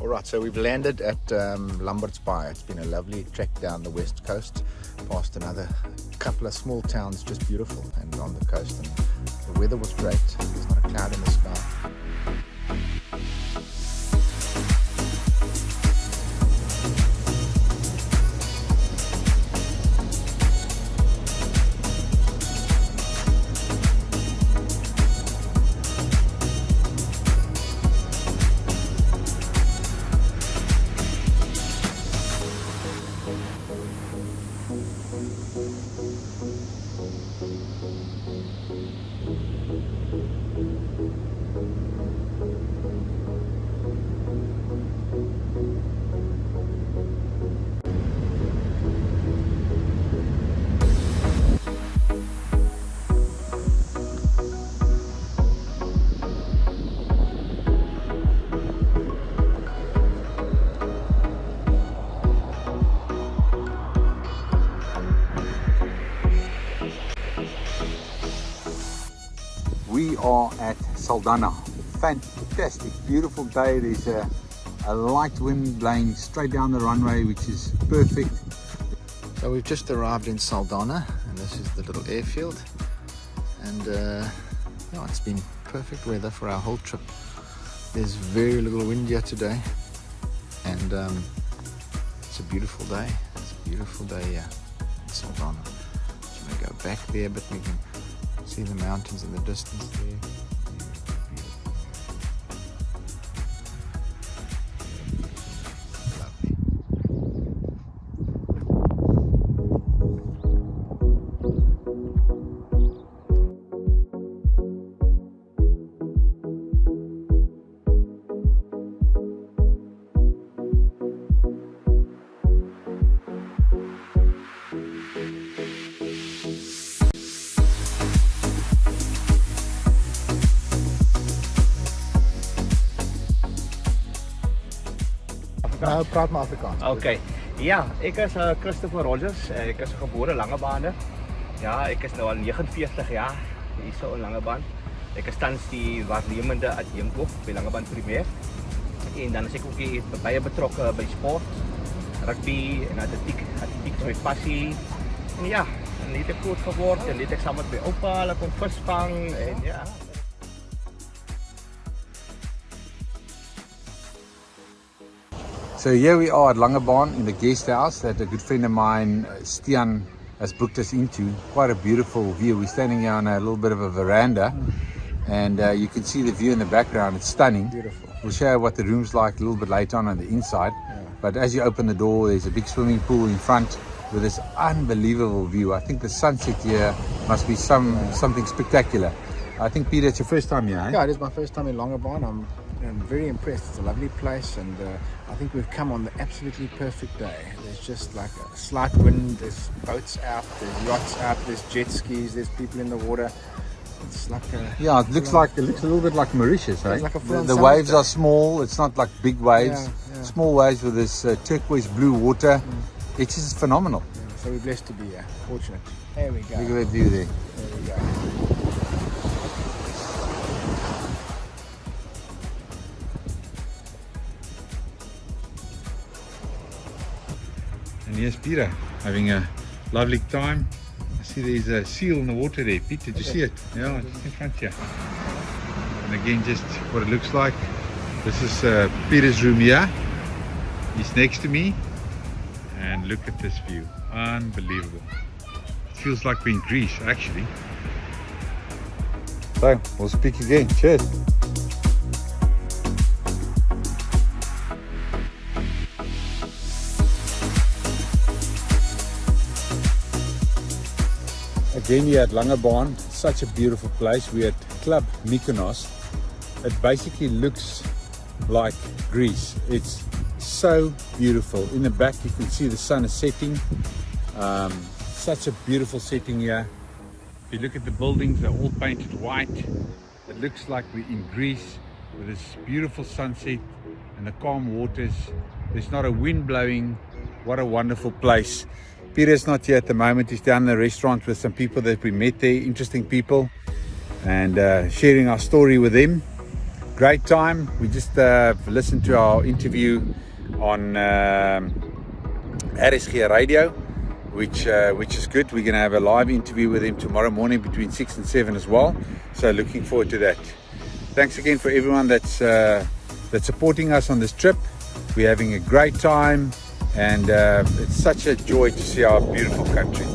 Alright, so we've landed at Lamberts Bay. It's been a lovely trek down the west coast, past another couple of small towns, just beautiful, and on the coast. And the weather was great, there's not a cloud in the sky. We are at Saldanha. Fantastic, beautiful day. There's a light wind blowing straight down the runway, which is perfect. So we've just arrived in Saldanha, and this is the little airfield. And yeah, it's been perfect weather for our whole trip. There's very little wind here today, and it's a beautiful day. It's a beautiful day here in Saldanha. So I'm going to go back there, but we can see the mountains in the distance there. Nou, praat maar Afrikaans. Okay. Ja, ek is Christopher Rogers. Ek is gebore Langebaan. Ja, ek is nou al 49 jaar hier so in Langebaan. Ek is tans die waarnemende adjunkhoof by Langebaan Primêr. En dan is ek ook baie betrokke by sport, rugby en atletiek. Atletiek is my passie. En ja, en het ek groot geword en het ek saam met my oupa hulle kom visvang en ja. So here we are at Langebaan in the guest house that a good friend of mine, Stian, has booked us into. Quite a beautiful view. We're standing here on a little bit of a veranda, and you can see the view in the background. It's stunning. Beautiful. We'll show you what the room's like a little bit later on the inside. Yeah. But as you open the door, there's a big swimming pool in front with this unbelievable view. I think the sunset here must be something spectacular. I think, Peter, it's your first time here, eh? Yeah, it is my first time in Langebaan. I'm very impressed. It's a lovely place, and I think we've come on the absolutely perfect day. There's just like a slight wind, there's boats out, there's yachts out, there's jet skis, there's people in the water. It's like a... Yeah, it looks a little bit like Mauritius, eh? Like the waves are small, it's not like big waves. Yeah. Small waves with this turquoise blue water. It's just phenomenal. Yeah, so we're blessed to be here, fortunate. There we go. Look at that view there. There we go. And here's Peter having a lovely time. I see there's a seal in the water there. Pete, did you see it? Yeah, just in front here. And again, just what it looks like. This is Peter's room here. He's next to me. And look at this view. Unbelievable. It feels like we're in Greece, actually. So, we'll speak again. Cheers. Again here at Langebaan, such a beautiful place. We're at Club Mykonos. It basically looks like Greece. It's so beautiful. In the back you can see the sun is setting. Such a beautiful setting here. If you look at the buildings, they're all painted white. It looks like we're in Greece with this beautiful sunset and the calm waters. There's not a wind blowing. What a wonderful place. Peter's not here at the moment. He's down in the restaurant with some people that we met there, interesting people, and sharing our story with them. great time. We just listened to our interview on RSG Radio, which is good. We're going to have a live interview with him tomorrow morning between 6 and 7 as well. So looking forward to that. Thanks again for everyone that's supporting us on this trip. We're having a great time, and it's such a joy to see our beautiful country.